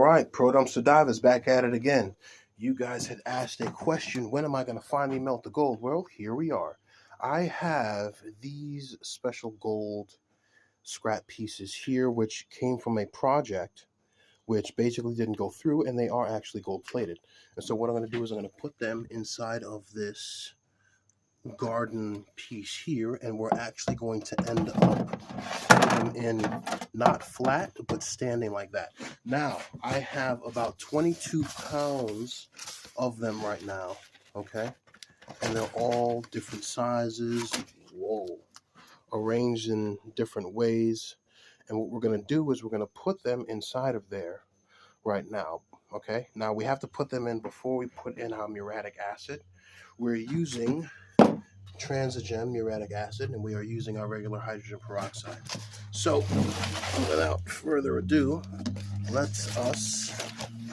right, Pro Dumpster Divers back at it again. You guys had asked a question, when am I going to finally melt the gold? Well, here we are. I have these special gold scrap pieces here, which came from a project which basically didn't go through, and they are actually gold plated. And so what I'm going to do is I'm going to put them inside of this garden piece here, and we're actually going to end up putting them in not flat but standing like that. Now I have about 22 pounds of them right now, okay, and they're all different sizes, arranged in different ways. And what we're going to do is we're going to put them inside of there right now. Okay, now we have to put them in before we put in our muriatic acid. We're using Transigem muriatic acid, and we are using our regular hydrogen peroxide. So without further ado, let's us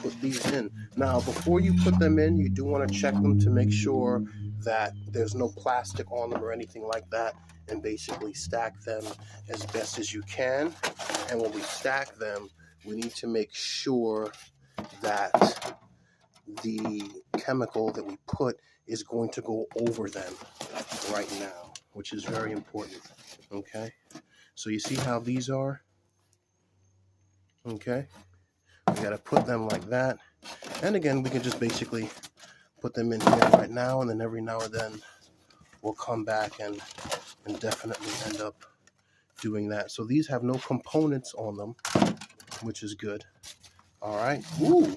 put these in. Now before you put them in, you do want to check them to make sure that there's no plastic on them or anything like that, and basically stack them as best as you can. And when we stack them, we need to make sure that the chemical that we put is going to go over them right now, which is very important. Okay, so you see how these are? Okay, we got to put them like that. And again, we can just basically put them in here right now, and then every now and then we'll come back and definitely end up doing that. So these have no components on them, which is good. All right. Ooh,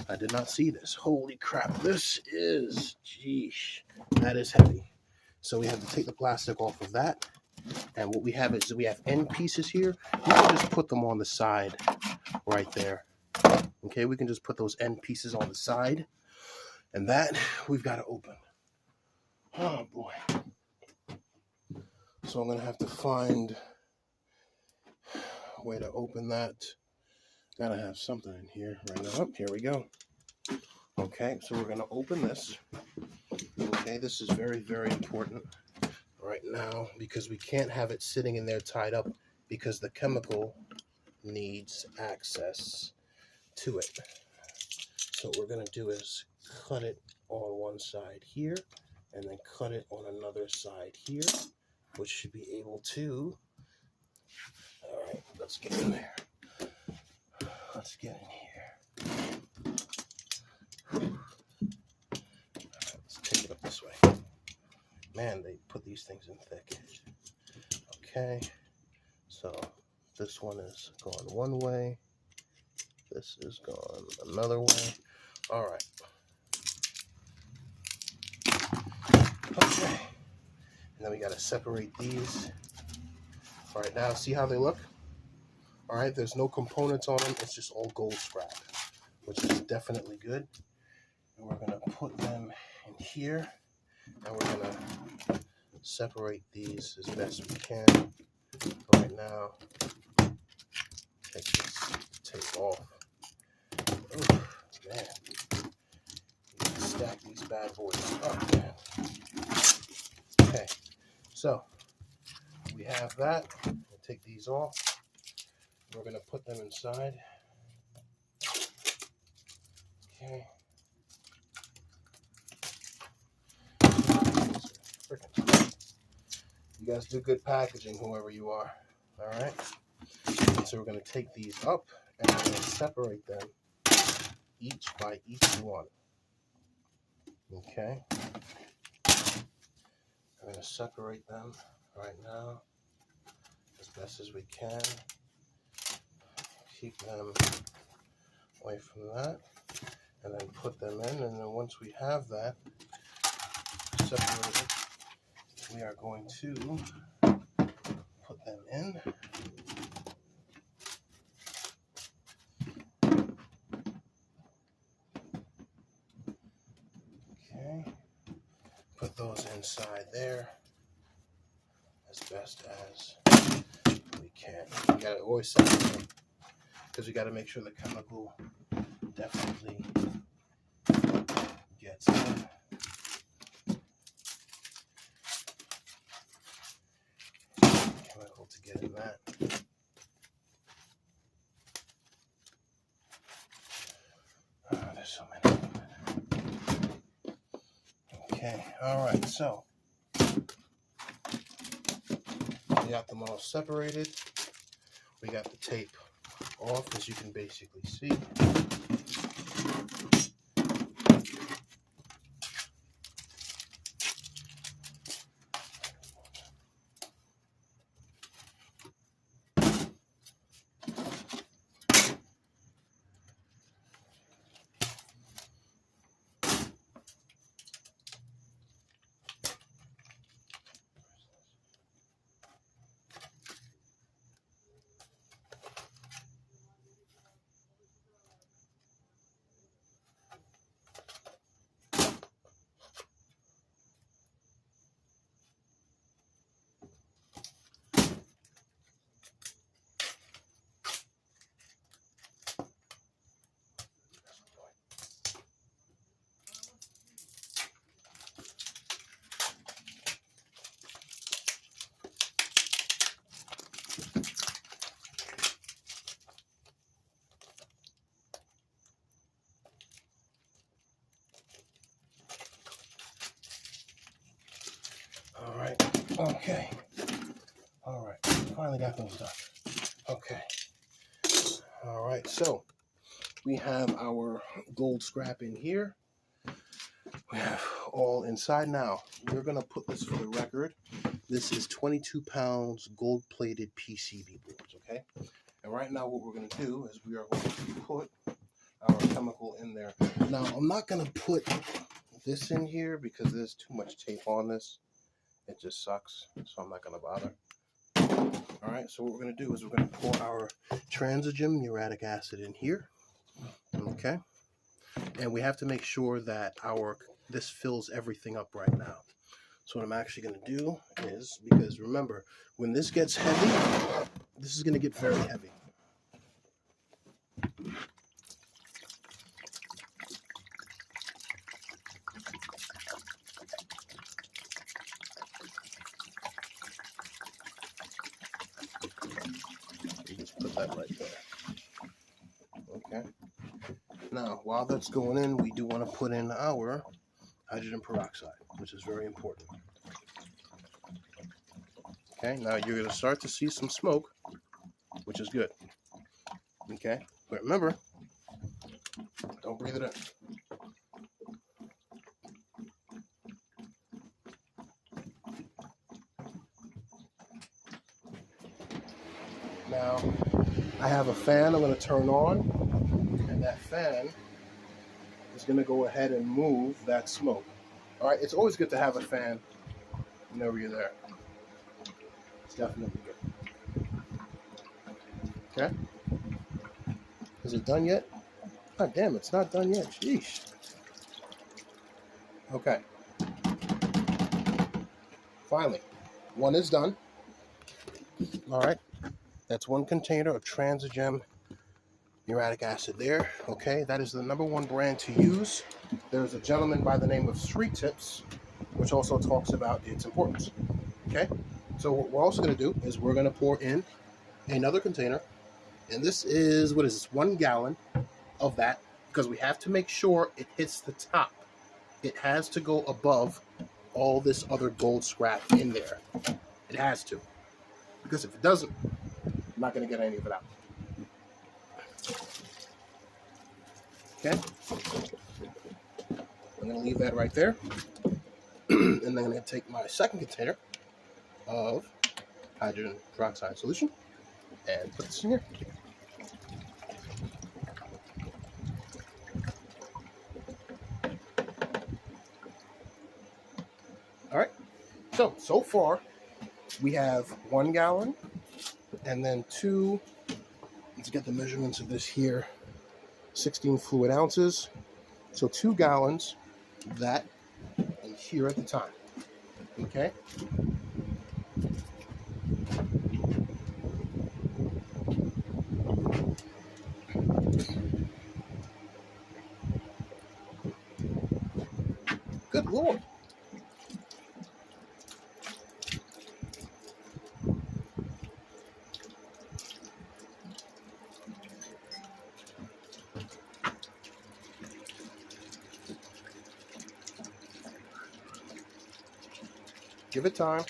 I did not see this. Holy crap, this is, geesh, that is heavy. So we have to take the plastic off of that. And what we have is we have end pieces here. We can just put them on the side right there. Okay, we can just put those end pieces on the side. And that we've got to open. Oh boy. So I'm going to have to find a way to open that. Gotta have something in here right now. Oh, here we go. Okay, so we're going to open this. Okay, this is very, very important right now because we can't have it sitting in there tied up because the chemical needs access to it. So what we're going to do is cut it on one side here and then cut it on another side here, which should be able to. All right, let's get in there. Let's get in here. Let's take it up this way. Man, they put these things in thick. Okay, so this one is going one way. This is going another way. All right. Okay. And then we got to separate these. All right, now see how they look? All right, there's no components on them. It's just all gold scrap, which is definitely good. And we're going to put them in here, and we're going to separate these as best we can. Right now, take this tape off. Oh, man. You can stack these bad boys up, man. Okay, so we have that. We'll take these off. We're going to put them inside. Okay. You guys do good packaging, whoever you are. All right. So we're going to take these up and we're going to separate them each by each one. Okay. I'm going to separate them right now as best as we can. Keep them away from that, and then put them in. And then once we have that separated, we are going to put them in. Okay, put those inside there as best as we can. We gotta always separate them because we got to make sure the chemical definitely gets in. Chemical to get in that. Oh, there's so many. Okay, all right, so we got them all separated. We got the tape off, as you can basically see. All right, okay. All right, finally got those done. Okay. All right, so we have our gold scrap in here. We have all inside. Now, we're going to put this for the record. This is 22 pounds gold-plated PCB boards, okay? And right now what we're going to do is we are going to put our chemical in there. Now, I'm not going to put this in here because there's too much tape on this. It just sucks, so I'm not going to bother. All right, so what we're going to do is we're going to pour our transigem muriatic acid in here, okay? And we have to make sure that this fills everything up right now. So what I'm actually going to do is, because remember, when this gets heavy, this is going to get very heavy. You just put that right there. Okay. Now, while that's going in, we do want to put in our hydrogen peroxide, which is very important. Okay, now you're going to start to see some smoke, which is good. Okay, but remember, don't breathe it in. Now, I have a fan I'm going to turn on, and that fan is going to go ahead and move that smoke. All right, it's always good to have a fan whenever you're there. It's definitely good. Okay, is it done yet? God damn, it's not done yet. Sheesh. Okay. Finally, one is done. All right, that's one container of transigem muriatic acid there. Okay, that is the #1 brand to use. There's a gentleman by the name of Street Tips, which also talks about its importance. Okay, so what we're also going to do is we're going to pour in another container, and this is, what is this, 1 gallon of that, because we have to make sure it hits the top. It has to go above all this other gold scrap in there. It has to, because if it doesn't, I'm not going to get any of it out. Okay, I'm going to leave that right there. And then I'm going to take my second container of hydrogen peroxide solution and put this in here. All right, so far we have 1 gallon and then 2, let's get the measurements of this here, 16 fluid ounces. So 2 gallons, that, and here at the time. Okay. Good Lord. Give it time.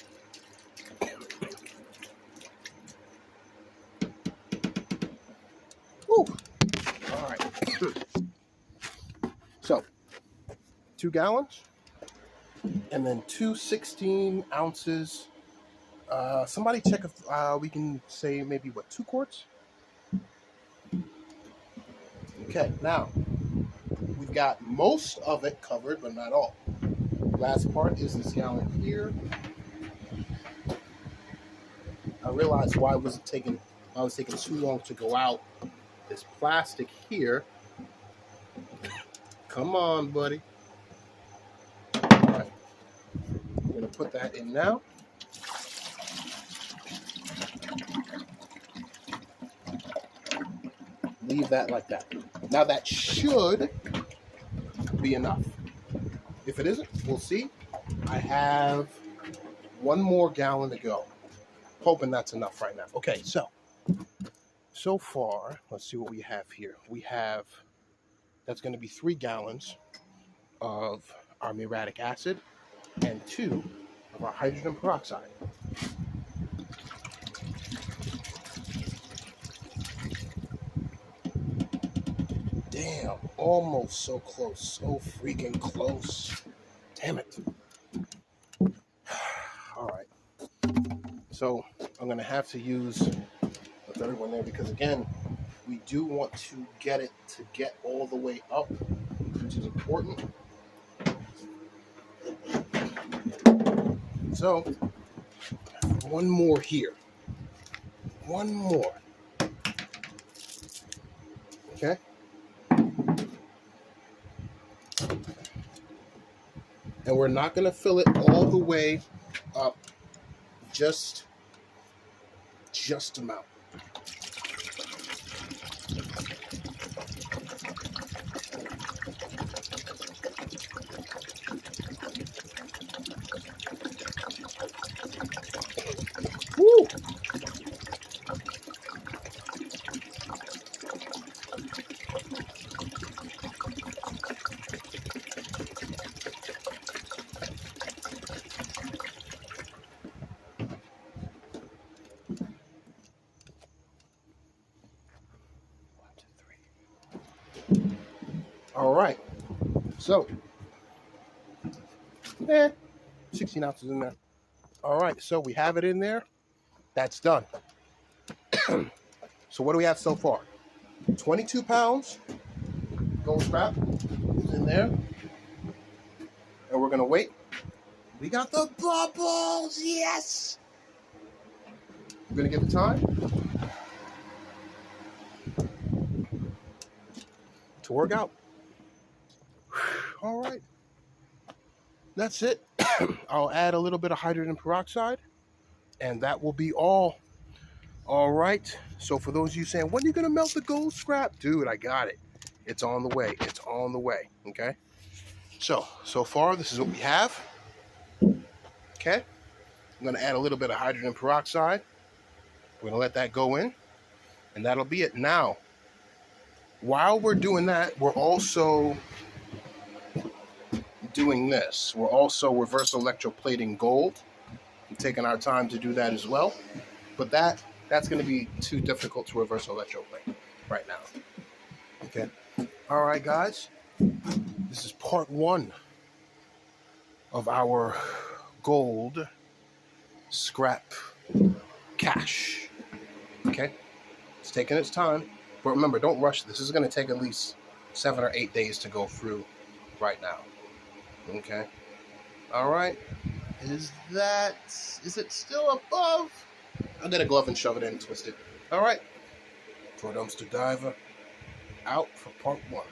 Woo. All right. So, 2 gallons, and then 2 16 ounces. Somebody check if we can say maybe, what, 2 quarts? Okay, now, we've got most of it covered, but not all. Last part is this gallon here. I realized why it was taking too long to go out. This plastic here. Come on, buddy. All right. I'm gonna put that in now. Leave that like that. Now that should be enough. If it isn't, we'll see. I have 1 more gallon to go. Hoping that's enough right now. Okay, so far, let's see what we have here. We have, that's going to be 3 gallons of our muriatic acid and 2 of our hydrogen peroxide. Damn, almost so close, so freaking close. Damn it. All right. So I'm going to have to use the third one there because, again, we do want to get it to get all the way up, which is important. So, 1 more here. 1 more. Okay? And we're not going to fill it all the way up. Just amount. Woo! All right. So, 16 ounces in there. All right. So we have it in there. That's done. So what do we have so far? 22 pounds gold scrap is in there. And we're going to wait. We got the bubbles. Yes. We're going to give it time to work out. All right. That's it. I'll add a little bit of hydrogen peroxide, and that will be all. All right. So for those of you saying, when are you going to melt the gold scrap? Dude, I got it. It's on the way. It's on the way. Okay. So far, this is what we have. Okay. I'm going to add a little bit of hydrogen peroxide. We're going to let that go in, and that'll be it. Now, while we're doing that, we're also doing this. We're also reverse electroplating gold. We're taking our time to do that as well. But that's going to be too difficult to reverse electroplate right now. Okay. All right, guys. This is part 1 of our gold scrap cache. Okay. It's taking its time. But remember, don't rush this. This is going to take at least 7 or 8 days to go through right now. Okay. All right. Is it still above? I'm going to go up and shove it in and twist it. All right. Pro Dumpster Diver out for part 1.